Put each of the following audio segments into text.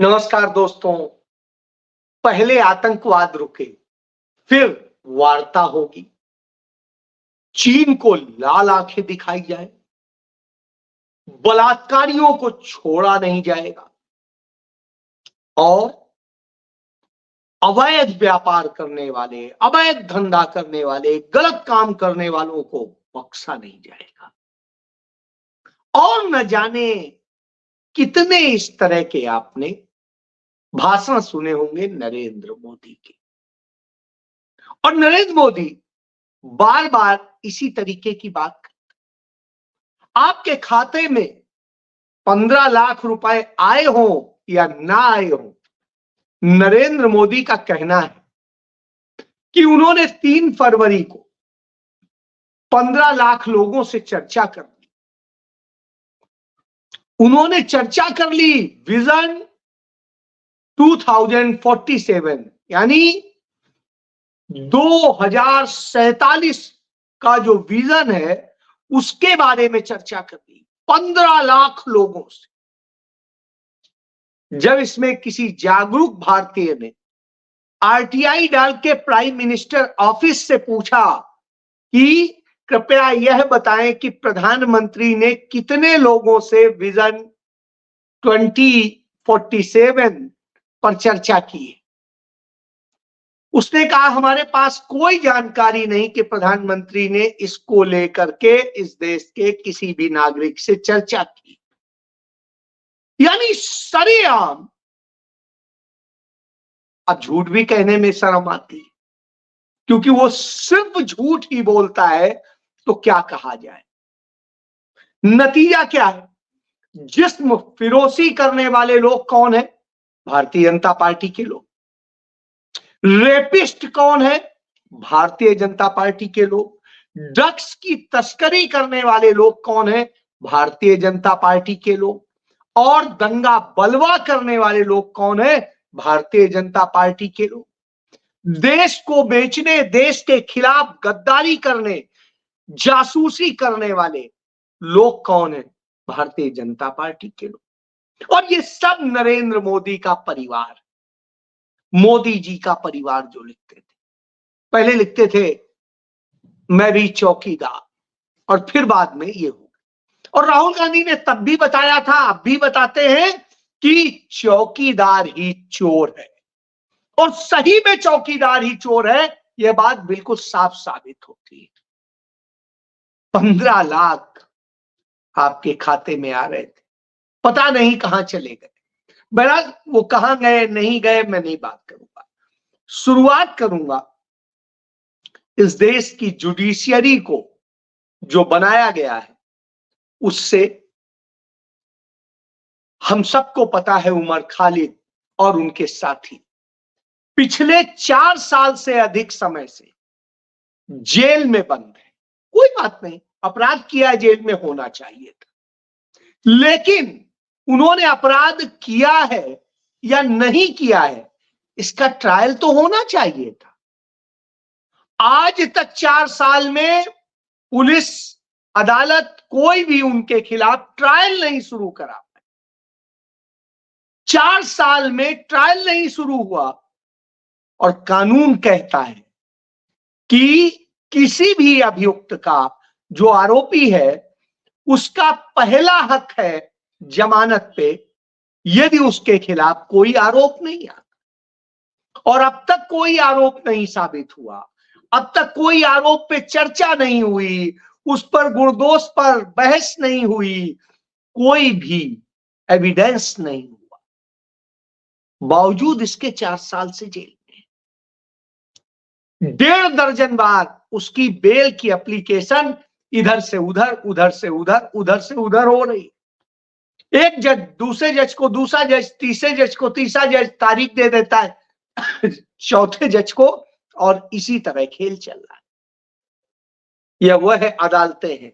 नमस्कार दोस्तों। पहले आतंकवाद रुके, फिर वार्ता होगी। चीन को लाल आंखें दिखाई जाए, बलात्कारियों को छोड़ा नहीं जाएगा और अवैध व्यापार करने वाले, अवैध धंधा करने वाले, गलत काम करने वालों को बख्शा नहीं जाएगा। और न जाने कितने इस तरह के आपने भाषण सुने होंगे नरेंद्र मोदी के। और नरेंद्र मोदी बार बार इसी तरीके की बात करते। आपके खाते में 15 लाख रुपए आए हो या ना आए हो, नरेंद्र मोदी का कहना है कि उन्होंने 3 फरवरी को 15 लाख लोगों से चर्चा कर ली। उन्होंने चर्चा कर ली विजन 2047 यानी 2047 का जो विजन है उसके बारे में चर्चा कर ली 15 लाख लोगों से। जब इसमें किसी जागरूक भारतीय ने आरटीआई डाल के प्राइम मिनिस्टर ऑफिस से पूछा कि कृपया यह बताएं कि प्रधानमंत्री ने कितने लोगों से विजन 2047 पर चर्चा की है, उसने कहा हमारे पास कोई जानकारी नहीं कि प्रधानमंत्री ने इसको लेकर के इस देश के किसी भी नागरिक से चर्चा की। यानी सरेआम, अब झूठ भी कहने में शर्म आती है क्योंकि वो सिर्फ झूठ ही बोलता है तो क्या कहा जाए। नतीजा क्या है? जिस्म फिरोशी करने वाले लोग कौन है? भारतीय जनता पार्टी के लोग। रेपिस्ट कौन है? भारतीय जनता पार्टी के लोग। ड्रग्स की तस्करी करने वाले लोग कौन है? भारतीय जनता पार्टी के लोग। और दंगा बलवा करने वाले लोग कौन है? भारतीय जनता पार्टी के लोग। देश को बेचने, देश के खिलाफ गद्दारी करने, जासूसी करने वाले लोग कौन है? भारतीय जनता पार्टी के लोग। और ये सब नरेंद्र मोदी का परिवार, मोदी जी का परिवार जो लिखते थे। पहले लिखते थे मैं भी चौकीदार और फिर बाद में ये हो गया। और राहुल गांधी ने तब भी बताया था, अब भी बताते हैं कि चौकीदार ही चोर है। और सही में चौकीदार ही चोर है, यह बात बिल्कुल साफ साबित होती है। 15 लाख आपके खाते में आ रहे थे, पता नहीं कहां चले गए। बहरहाल वो कहां गए नहीं गए मैं नहीं बात करूंगा। शुरुआत करूंगा इस देश की जुडिशियरी को जो बनाया गया है उससे। हम सबको पता है उमर खालिद और उनके साथी पिछले 4 साल से अधिक समय से जेल में बंद है। कोई बात नहीं, अपराध किया जेल में होना चाहिए था, लेकिन उन्होंने अपराध किया है या नहीं किया है इसका ट्रायल तो होना चाहिए था। आज तक 4 साल में पुलिस, अदालत कोई भी उनके खिलाफ ट्रायल नहीं शुरू करा। 4 साल में ट्रायल नहीं शुरू हुआ और कानून कहता है कि किसी भी अभियुक्त का, जो आरोपी है, उसका पहला हक है जमानत पे यदि उसके खिलाफ कोई आरोप नहीं आता। और अब तक कोई आरोप नहीं साबित हुआ, अब तक कोई आरोप पे चर्चा नहीं हुई, उस पर गुणदोष पर बहस नहीं हुई, कोई भी एविडेंस नहीं हुआ, बावजूद इसके 4 साल से जेल में। 1.5 दर्जन बार उसकी बेल की एप्लीकेशन इधर से उधर, उधर से उधर, उधर से उधर हो रही। एक जज दूसरे जज को, दूसरा जज तीसरे जज को, तीसरा जज तारीख दे देता है चौथे जज को, और इसी तरह खेल चल रहा है। यह वह है अदालतें हैं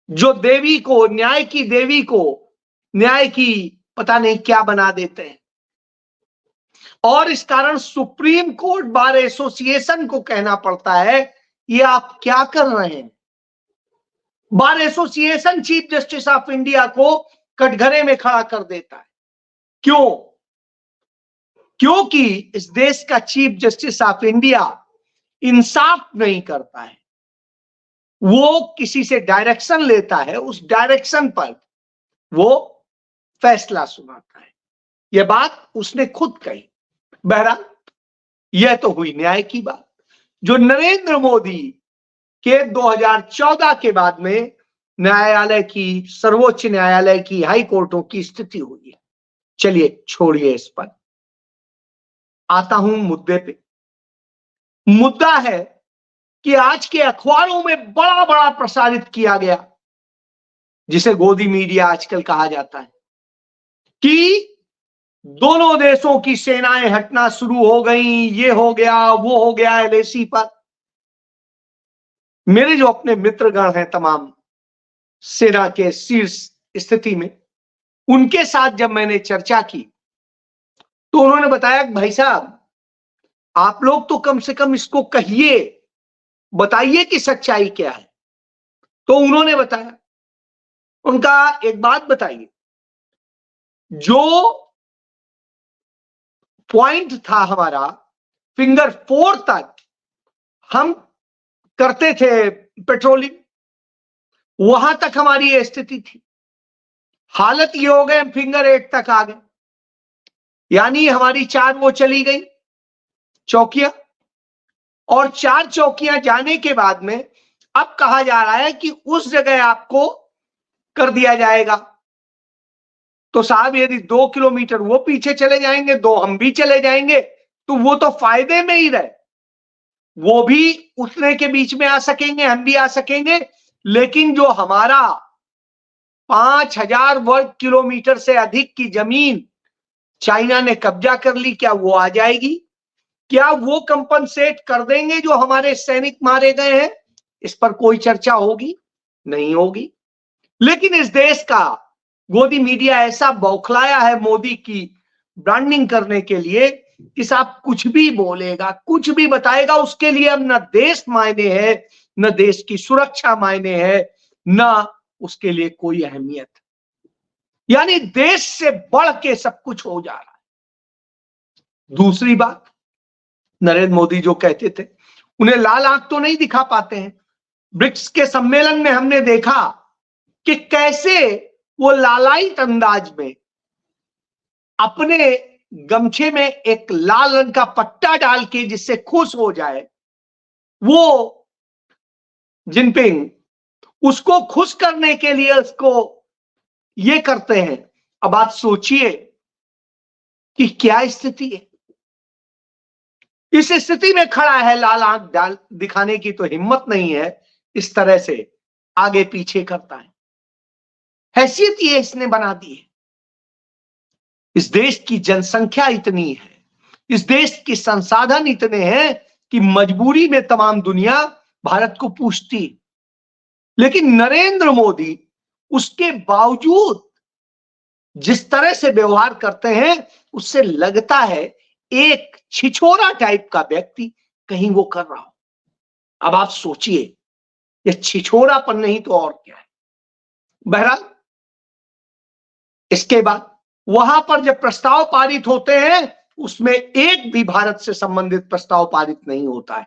जो देवी को, न्याय की देवी को, न्याय की पता नहीं क्या बना देते हैं। और इस कारण सुप्रीम कोर्ट बार एसोसिएशन को कहना पड़ता है ये आप क्या कर रहे हैं। Bar association chief justice of India को कटघरे में खड़ा कर देता है क्यों? क्योंकि इस देश का चीफ जस्टिस ऑफ इंडिया इंसाफ नहीं करता है। वो किसी से डायरेक्शन लेता है, उस डायरेक्शन पर वो फैसला सुनाता है। यह बात उसने खुद कही। बहरहाल यह तो हुई न्याय की बात। जो नरेंद्र मोदी के 2014 के बाद में न्यायालय की, सर्वोच्च न्यायालय की, हाई कोर्टों की स्थिति हुई है, चलिए छोड़िए इस पर, आता हूं मुद्दे पे। मुद्दा है कि आज के अखबारों में बड़ा बड़ा प्रसारित किया गया, जिसे गोदी मीडिया आजकल कहा जाता है, कि दोनों देशों की सेनाएं हटना शुरू हो गई, ये हो गया, वो हो गया एलएसी पर। मेरे जो अपने मित्रगण हैं तमाम सेना के शीर्ष स्थिति में, उनके साथ जब मैंने चर्चा की तो उन्होंने बताया कि भाई साहब, आप लोग तो कम से कम इसको कहिए, बताइए कि सच्चाई क्या है। तो उन्होंने बताया, उनका एक बात बताइए, जो पॉइंट था हमारा फिंगर 4 तक हम करते थे पेट्रोलिंग, वहां तक हमारी ये स्थिति थी। हालत ये हो गए हम फिंगर 8 तक आ गए, यानी हमारी 4 वो चली गई चौकियां, और 4 चौकियां जाने के बाद में अब कहा जा रहा है कि उस जगह आपको कर दिया जाएगा। तो साहब यदि 2 किलोमीटर वो पीछे चले जाएंगे, 2 हम भी चले जाएंगे, तो वो तो फायदे में ही रहे। वो भी उतने के बीच में आ सकेंगे, हम भी आ सकेंगे, लेकिन जो हमारा 5000 वर्ग किलोमीटर से अधिक की जमीन चाइना ने कब्जा कर ली, क्या वो आ जाएगी? क्या वो कंपनसेट कर देंगे जो हमारे सैनिक मारे गए हैं? इस पर कोई चर्चा होगी? नहीं होगी। लेकिन इस देश का गोदी मीडिया ऐसा बौखलाया है मोदी की ब्रांडिंग करने के लिए कि साहब कुछ भी बोलेगा, कुछ भी बताएगा, उसके लिए अब न देश मायने है, न देश की सुरक्षा मायने है, न उसके लिए कोई अहमियत। यानी देश से बढ़ के सब कुछ हो जा रहा है। दूसरी बात, नरेंद्र मोदी जो कहते थे, उन्हें लाल आंख तो नहीं दिखा पाते हैं। ब्रिक्स के सम्मेलन में हमने देखा कि कैसे वो लालायित अंदाज में अपने गमछे में एक लाल रंग का पट्टा डाल के जिससे खुश हो जाए, वो जिनपिंग उसको खुश करने के लिए उसको ये करते हैं। अब आप सोचिए कि क्या स्थिति है। इस स्थिति में खड़ा है, लाल आंख डाल दिखाने की तो हिम्मत नहीं है, इस तरह से आगे पीछे करता है। हैसियत ये इसने बना दी है। इस देश की जनसंख्या इतनी है, इस देश के संसाधन इतने हैं कि मजबूरी में तमाम दुनिया भारत को पूछती, लेकिन नरेंद्र मोदी उसके बावजूद जिस तरह से व्यवहार करते हैं, उससे लगता है एक छिछोरा टाइप का व्यक्ति कहीं वो कर रहा हो। अब आप सोचिए, ये छिछोरापन नहीं तो और क्या है। बहरहाल इसके बाद वहां पर जब प्रस्ताव पारित होते हैं, उसमें एक भी भारत से संबंधित प्रस्ताव पारित नहीं होता है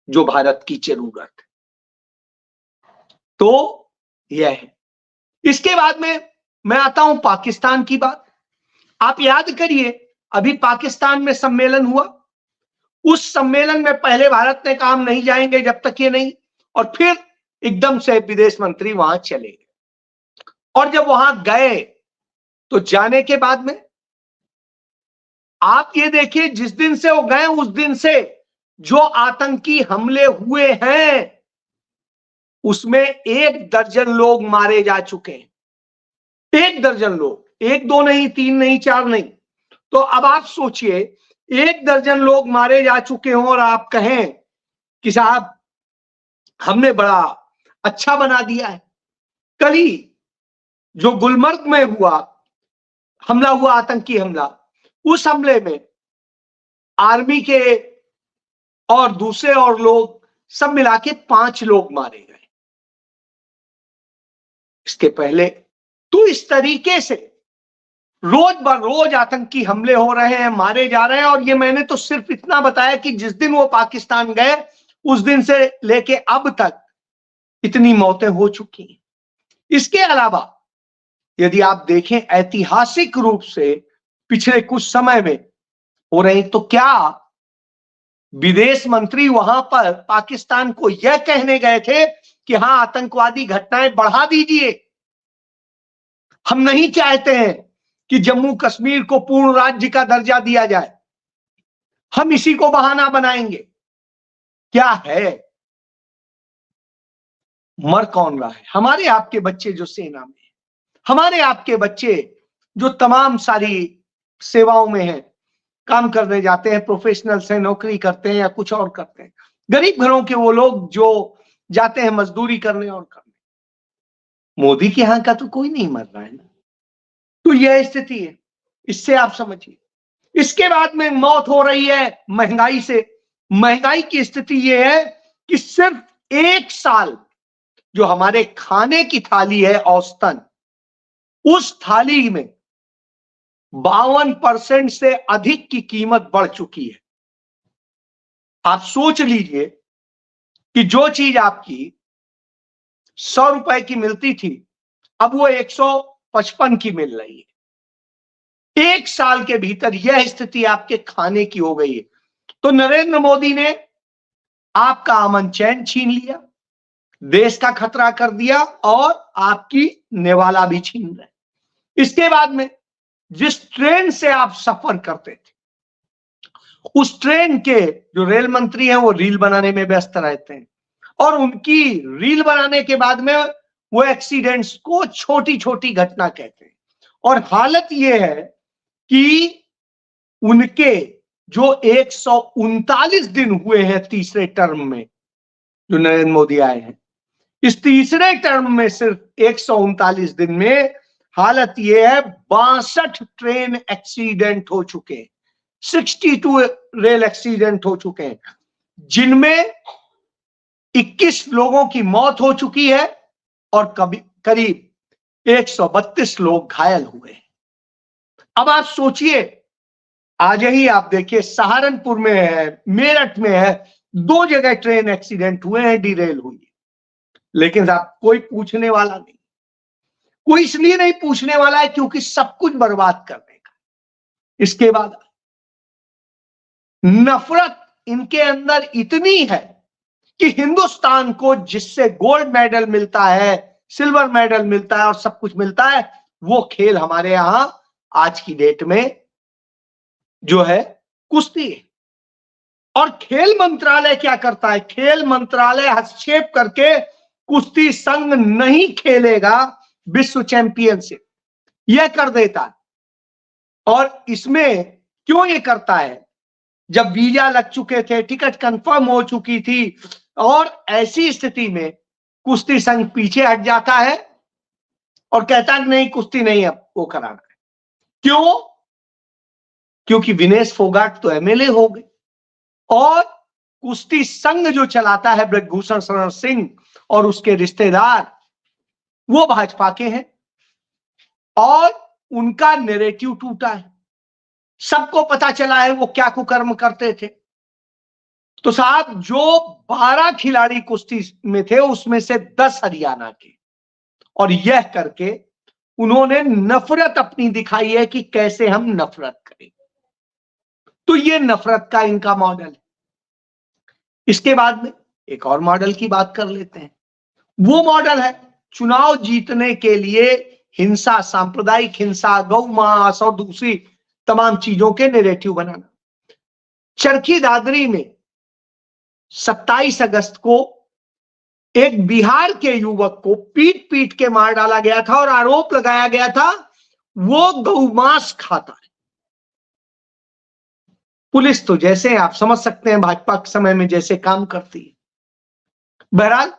जो भारत की जरूरत है। तो यह है। इसके बाद में मैं आता हूं पाकिस्तान की बात। आप याद करिए, अभी पाकिस्तान में सम्मेलन हुआ, उस सम्मेलन में पहले भारत ने कहा हम नहीं जाएंगे जब तक ये नहीं, और फिर एकदम से विदेश मंत्री वहां चले गए। और जब वहां गए तो जाने के बाद में आप ये देखिए, जिस दिन से वो गए उस दिन से जो आतंकी हमले हुए हैं उसमें 1 दर्जन लोग मारे जा चुके हैं। 1 दर्जन लोग, 1 2 नहीं, 3 नहीं, 4 नहीं। तो अब आप सोचिए, 1 दर्जन लोग मारे जा चुके हों और आप कहें कि साहब हमने बड़ा अच्छा बना दिया है। कल ही जो गुलमर्ग में हमला हुआ, आतंकी हमला, उस हमले में आर्मी के और दूसरे और लोग सब मिला के 5 लोग मारे गए। इसके पहले तो इस तरीके से रोज बर रोज आतंकी हमले हो रहे हैं, मारे जा रहे हैं। और ये मैंने तो सिर्फ इतना बताया कि जिस दिन वो पाकिस्तान गए उस दिन से लेके अब तक इतनी मौतें हो चुकी हैं। इसके अलावा यदि आप देखें ऐतिहासिक रूप से पिछले कुछ समय में हो रही, तो क्या विदेश मंत्री वहां पर पाकिस्तान को यह कहने गए थे कि हां, आतंकवादी घटनाएं बढ़ा दीजिए, हम नहीं चाहते हैं कि जम्मू कश्मीर को पूर्ण राज्य का दर्जा दिया जाए, हम इसी को बहाना बनाएंगे? क्या है? मर कौन रहा है? हमारे आपके बच्चे जो सेना में हैं, हमारे आपके बच्चे जो तमाम सारी सेवाओं में हैं, काम करने जाते हैं, प्रोफेशनल से नौकरी करते हैं या कुछ और करते हैं, गरीब घरों के वो लोग जो जाते हैं मजदूरी करने और करने, मोदी के यहां का तो कोई नहीं मर रहा है ना। तो यह स्थिति है, इससे आप समझिए। इसके बाद में मौत हो रही है महंगाई से। महंगाई की स्थिति यह है कि सिर्फ एक साल जो हमारे खाने की थाली है औसतन, उस थाली में 52% से अधिक की कीमत बढ़ चुकी है। आप सोच लीजिए कि जो चीज आपकी 100 रुपए की मिलती थी, अब वो 155 की मिल रही है। एक साल के भीतर यह स्थिति आपके खाने की हो गई है। तो नरेंद्र मोदी ने आपका अमन चैन छीन लिया, देश का खतरा कर दिया और आपकी नेवाला भी छीन रहे। इसके बाद में जिस ट्रेन से आप सफर करते थे, उस ट्रेन के जो रेल मंत्री हैं वो रील बनाने में व्यस्त रहते हैं, और उनकी रील बनाने के बाद में वो एक्सीडेंट्स को छोटी छोटी घटना कहते हैं। और हालत ये है कि उनके जो 139 दिन हुए हैं तीसरे टर्म में, जो नरेंद्र मोदी आए हैं, इस तीसरे टर्म में सिर्फ 139 दिन में हालत यह है 62 ट्रेन एक्सीडेंट हो चुके हैं, 62 रेल एक्सीडेंट हो चुके हैं, जिनमें 21 लोगों की मौत हो चुकी है और करीब 132 लोग घायल हुए हैं। अब आप सोचिए, आज ही आप देखिए सहारनपुर में है, मेरठ में है, 2 जगह ट्रेन एक्सीडेंट हुए हैं, डिरेल हुई है, लेकिन आप कोई पूछने वाला नहीं। कोई इसलिए नहीं पूछने वाला है क्योंकि सब कुछ बर्बाद करने का। इसके बाद नफरत इनके अंदर इतनी है कि हिंदुस्तान को जिससे गोल्ड मेडल मिलता है, सिल्वर मेडल मिलता है और सब कुछ मिलता है, वो खेल हमारे यहां आज की डेट में जो है कुश्ती है। और खेल मंत्रालय क्या करता है? खेल मंत्रालय हस्तक्षेप करके कुश्ती संघ नहीं खेलेगा विश्व चैंपियनशिप, यह कर देता है। और इसमें क्यों ये करता है? जब वीजा लग चुके थे, टिकट कंफर्म हो चुकी थी, और ऐसी स्थिति में कुश्ती संघ पीछे हट जाता है और कहता है नहीं, कुश्ती नहीं अब वो कराना है। क्यों? क्योंकि विनेश फोगाट तो एमएलए हो गए, और कुश्ती संघ जो चलाता है ब्रजभूषण शरण सिंह और उसके रिश्तेदार, वो भाजपा के हैं, और उनका नैरेटिव टूटा है। सबको पता चला है वो क्या कुकर्म करते थे। तो साहब, जो 12 खिलाड़ी कुश्ती में थे उसमें से 10 हरियाणा के, और यह करके उन्होंने नफरत अपनी दिखाई है कि कैसे हम नफरत करें। तो ये नफरत का इनका मॉडल है। इसके बाद में एक और मॉडल की बात कर लेते हैं। वो मॉडल है चुनाव जीतने के लिए हिंसा, सांप्रदायिक हिंसा, गौ मास और दूसरी तमाम चीजों के नैरेटिव बनाना। चरखी दादरी में 27 अगस्त को एक बिहार के युवक को पीट पीट के मार डाला गया था और आरोप लगाया गया था वो गौमांस खाता है। पुलिस तो जैसे आप समझ सकते हैं भाजपा के समय में जैसे काम करती है। बहरहाल,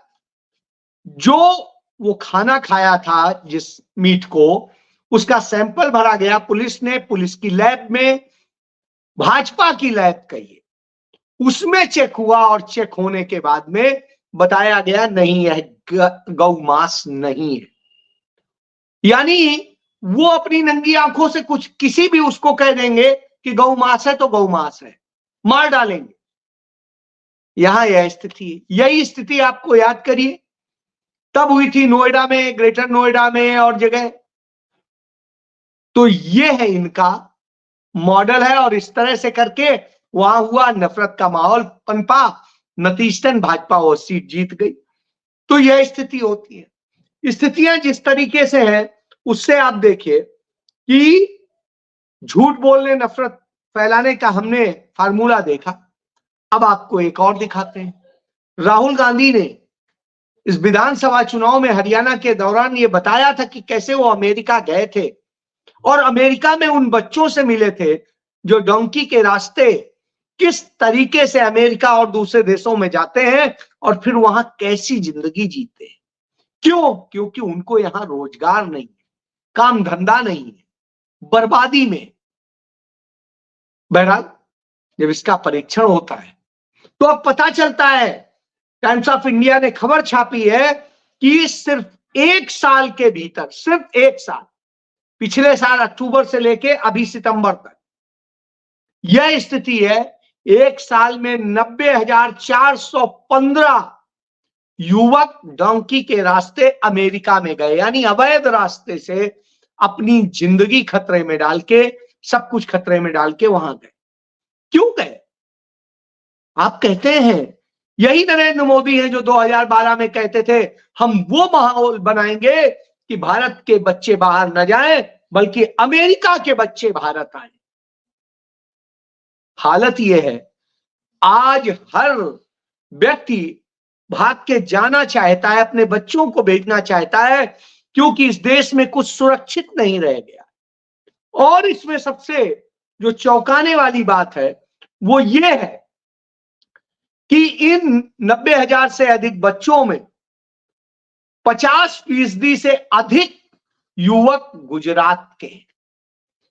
जो वो खाना खाया था जिस मीट को, उसका सैंपल भरा गया पुलिस ने, पुलिस की लैब में, भाजपा की लैब कहिए, उसमें चेक हुआ, और चेक होने के बाद में बताया गया नहीं, यह गौ मांस नहीं है। यानी वो अपनी नंगी आंखों से कुछ किसी भी उसको कह देंगे कि गौ मांस है तो गौ मांस है, मार डालेंगे। यहां यह स्थिति है। यही स्थिति आपको याद करिए तब हुई थी नोएडा में, ग्रेटर नोएडा में और जगह। तो ये है इनका मॉडल है, और इस तरह से करके वहां हुआ, नफरत का माहौल पनपा, नतीजतन भाजपा वो सीट जीत गई। तो यह स्थिति होती है। स्थितियां जिस तरीके से है उससे आप देखिए कि झूठ बोलने, नफरत फैलाने का हमने फार्मूला देखा। अब आपको एक और दिखाते हैं। राहुल गांधी ने इस विधानसभा चुनाव में हरियाणा के दौरान ये बताया था कि कैसे वो अमेरिका गए थे और अमेरिका में उन बच्चों से मिले थे जो डोंकी के रास्ते किस तरीके से अमेरिका और दूसरे देशों में जाते हैं और फिर वहां कैसी जिंदगी जीते हैं। क्यों? क्योंकि उनको यहां रोजगार नहीं है, काम धंधा नहीं है, बर्बादी में। बहरहाल जब इसका परीक्षण होता है तो अब पता चलता है, टाइम्स ऑफ इंडिया ने खबर छापी है कि सिर्फ एक साल के भीतर, सिर्फ एक साल, पिछले साल अक्टूबर से लेके अभी सितंबर तक, यह स्थिति है। एक साल में 90,415 युवक डोंकी के रास्ते अमेरिका में गए, यानी अवैध रास्ते से अपनी जिंदगी खतरे में डाल के, सब कुछ खतरे में डाल के वहां गए। क्यों गए? आप कहते हैं यही नरेंद्र मोदी हैं जो 2012 में कहते थे हम वो माहौल बनाएंगे कि भारत के बच्चे बाहर न जाएं बल्कि अमेरिका के बच्चे भारत आए। हालत यह है आज हर व्यक्ति भाग के जाना चाहता है, अपने बच्चों को भेजना चाहता है, क्योंकि इस देश में कुछ सुरक्षित नहीं रह गया। और इसमें सबसे जो चौंकाने वाली बात है वो ये है कि इन 90,000 से अधिक बच्चों में 50% से अधिक युवक गुजरात के हैं,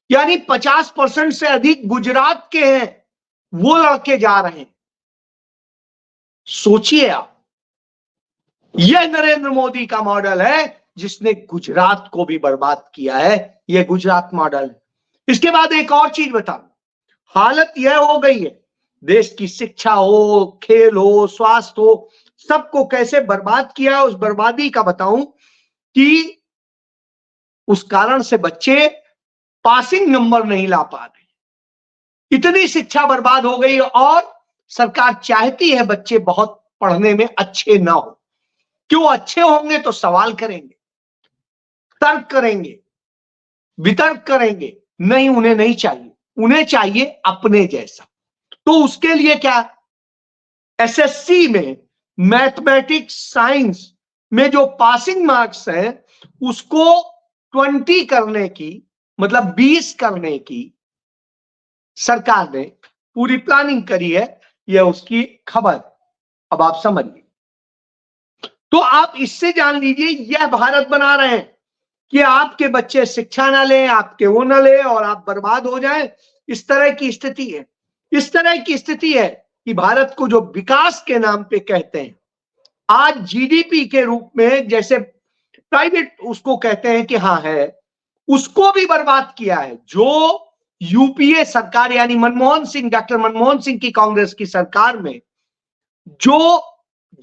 यानी 50% से अधिक गुजरात के हैं वो लड़के जा रहे हैं। सोचिए आप, यह नरेंद्र मोदी का मॉडल है जिसने गुजरात को भी बर्बाद किया है। यह गुजरात मॉडल है। इसके बाद एक और चीज बता, हालत यह हो गई है, देश की शिक्षा हो, खेल हो, स्वास्थ्य हो, सबको कैसे बर्बाद किया। उस बर्बादी का बताऊं कि उस कारण से बच्चे पासिंग नंबर नहीं ला पा रहे, इतनी शिक्षा बर्बाद हो गई। और सरकार चाहती है बच्चे बहुत पढ़ने में अच्छे ना हो। क्यों? अच्छे होंगे तो सवाल करेंगे, तर्क करेंगे, वितर्क करेंगे। नहीं, उन्हें नहीं चाहिए, उन्हें चाहिए अपने जैसा। तो उसके लिए क्या, एसएससी में मैथमेटिक्स साइंस में जो पासिंग मार्क्स हैं उसको 20 करने की, मतलब 20 करने की सरकार ने पूरी प्लानिंग करी है। यह उसकी खबर। अब आप समझिए, तो आप इससे जान लीजिए यह भारत बना रहे हैं कि आपके बच्चे शिक्षा ना लें, आपके वो ना लें और आप बर्बाद हो जाएं। इस तरह की स्थिति है। इस तरह की स्थिति है कि भारत को जो विकास के नाम पे कहते हैं, आज जीडीपी के रूप में जैसे प्राइवेट उसको कहते हैं कि हाँ है, उसको भी बर्बाद किया है। जो यूपीए सरकार यानी मनमोहन सिंह, डॉक्टर मनमोहन सिंह की कांग्रेस की सरकार में जो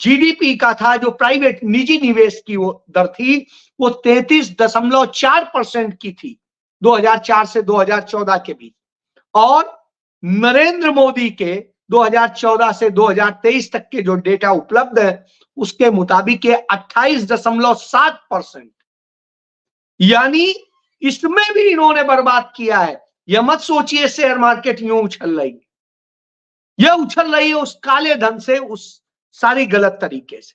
जीडीपी का था, जो प्राइवेट निजी निवेश की वो दर थी, वो 33.4% की थी 2004 से 2014 के बीच। और नरेंद्र मोदी के 2014 से 2023 तक के जो डेटा उपलब्ध है उसके मुताबिक ये 28.7%, यानी इसमें भी इन्होंने बर्बाद किया है। यह मत सोचिए शेयर मार्केट यूं उछल रही है, यह उछल रही है उस काले धन से, उस सारी गलत तरीके से।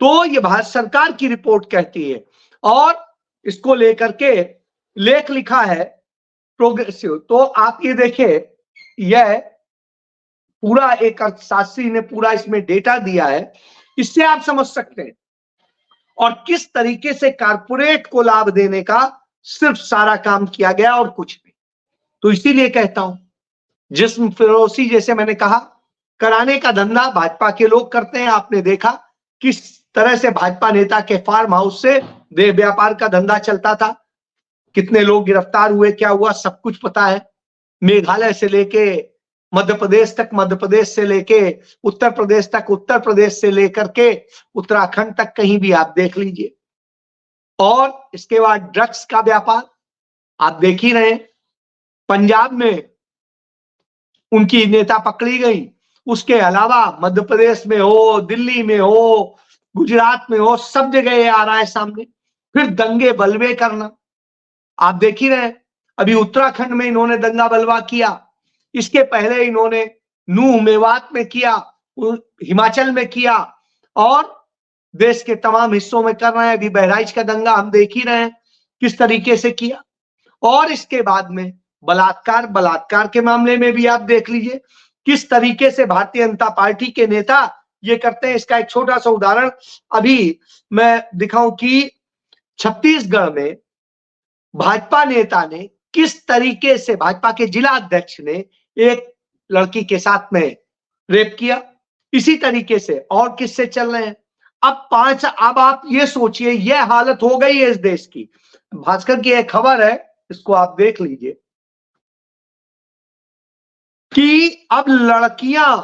तो ये भारत सरकार की रिपोर्ट कहती है और इसको लेकर के लेख लिखा है प्रोग्रेसिव। तो आप ये देखिए, यह पूरा एक अर्थशास्त्री ने पूरा इसमें डेटा दिया है, इससे आप समझ सकते हैं और किस तरीके से कारपोरेट को लाभ देने का सिर्फ सारा काम किया गया और कुछ नहीं। तो इसीलिए कहता हूं, जिस्म फिरोशी जैसे मैंने कहा कराने का धंधा भाजपा के लोग करते हैं। आपने देखा किस तरह से भाजपा नेता के फार्म हाउस से देह व्यापार का धंधा चलता था। कितने लोग गिरफ्तार हुए, क्या हुआ, सब कुछ पता है। मेघालय से लेके मध्य प्रदेश तक, मध्य प्रदेश से लेके उत्तर प्रदेश तक, उत्तर प्रदेश से लेकर के उत्तराखंड तक, कहीं भी आप देख लीजिए। और इसके बाद ड्रग्स का व्यापार आप देख ही रहे हैं। पंजाब में उनकी नेता पकड़ी गई, उसके अलावा मध्य प्रदेश में हो, दिल्ली में हो, गुजरात में हो, सब जगह ये आ रहा है सामने। फिर दंगे बलवे करना आप देख ही रहे हैं। अभी उत्तराखंड में इन्होंने दंगा बलवा किया, इसके पहले इन्होंने नूह मेवात में किया, हिमाचल में किया, और देश के तमाम हिस्सों में कर रहे हैं। अभी बहराइच का दंगा हम देख ही रहे हैं किस तरीके से किया। और इसके बाद में बलात्कार के मामले में भी आप देख लीजिए किस तरीके से भारतीय जनता पार्टी के नेता ये करते हैं। इसका एक छोटा सा उदाहरण अभी मैं दिखाऊं कि छत्तीसगढ़ में भाजपा नेता ने किस तरीके से, भाजपा के जिला अध्यक्ष ने एक लड़की के साथ में रेप किया। इसी तरीके से और किससे चल रहे हैं। अब आप ये सोचिए, यह हालत हो गई है इस देश की। भास्कर की एक खबर है, इसको आप देख लीजिए कि अब लड़कियां,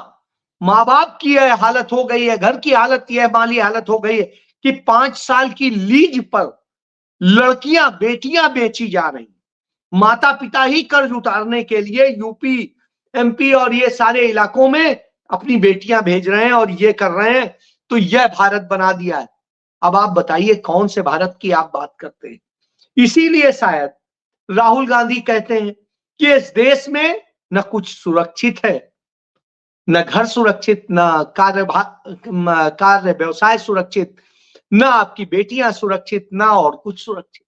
मां बाप की यह हालत हो गई है, घर की हालत, यह माली हालत हो गई है कि 5 साल की लीज पर लड़कियां, बेटियां बेची जा रही। माता पिता ही कर्ज उतारने के लिए यूपी, एमपी और ये सारे इलाकों में अपनी बेटियां भेज रहे हैं और ये कर रहे हैं। तो यह भारत बना दिया है। अब आप बताइए कौन से भारत की आप बात करते हैं। इसीलिए शायद राहुल गांधी कहते हैं कि इस देश में न कुछ सुरक्षित है, न घर सुरक्षित, न कार्य व्यवसाय सुरक्षित, न आपकी बेटियां सुरक्षित, न और कुछ सुरक्षित।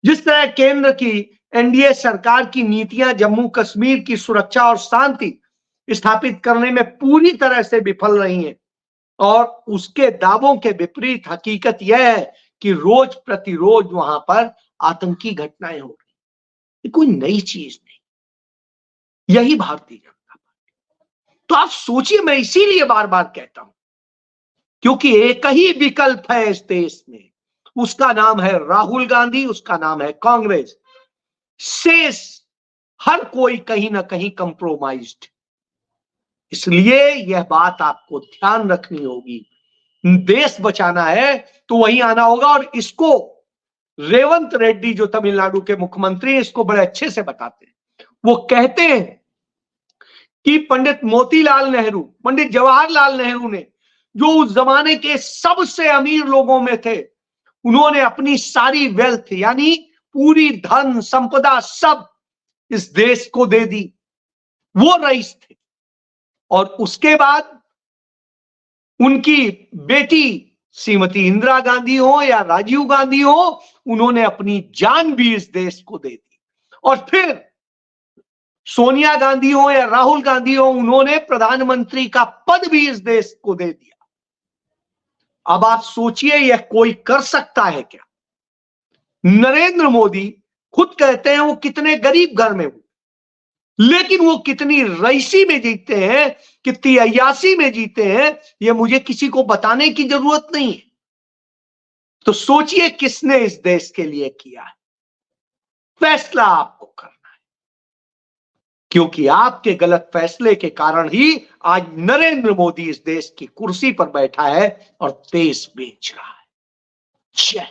जिस तरह केंद्र की एनडीए सरकार की नीतियां जम्मू कश्मीर की सुरक्षा और शांति स्थापित करने में पूरी तरह से विफल रही हैं, और उसके दावों के विपरीत हकीकत यह है कि रोज प्रतिरोज वहां पर आतंकी घटनाएं हो रही। ये कोई नई चीज नहीं, यही भारतीय जनता पार्टी। तो आप सोचिए, मैं इसीलिए बार बार कहता हूं क्योंकि एक ही विकल्प है इस देश में, उसका नाम है राहुल गांधी, उसका नाम है कांग्रेस। शेष हर कोई कहीं ना कहीं कंप्रोमाइज्ड। इसलिए यह बात आपको ध्यान रखनी होगी। देश बचाना है तो वहीं आना होगा, और इसको रेवंत रेड्डी जो तमिलनाडु के मुख्यमंत्री हैं, इसको बड़े अच्छे से बताते हैं। वो कहते हैं कि पंडित मोतीलाल नेहरू, पंडित जवाहरलाल नेहरू ने, जो उस जमाने के सबसे अमीर लोगों में थे, उन्होंने अपनी सारी वेल्थ यानी पूरी धन संपदा सब इस देश को दे दी। वो रईस थे। और उसके बाद उनकी बेटी श्रीमती इंदिरा गांधी हो या राजीव गांधी हो, उन्होंने अपनी जान भी इस देश को दे दी। और फिर सोनिया गांधी हो या राहुल गांधी हो, उन्होंने प्रधानमंत्री का पद भी इस देश को दे दिया। अब आप सोचिए, यह कोई कर सकता है क्या? नरेंद्र मोदी खुद कहते हैं वो कितने गरीब घर में हुए, लेकिन वो कितनी रईसी में जीते हैं, कितनी अय्यासी में जीते हैं, ये मुझे किसी को बताने की जरूरत नहीं है। तो सोचिए किसने इस देश के लिए किया है। फैसला आपको करना है, क्योंकि आपके गलत फैसले के कारण ही आज नरेंद्र मोदी इस देश की कुर्सी पर बैठा है और देश बेच रहा है। जय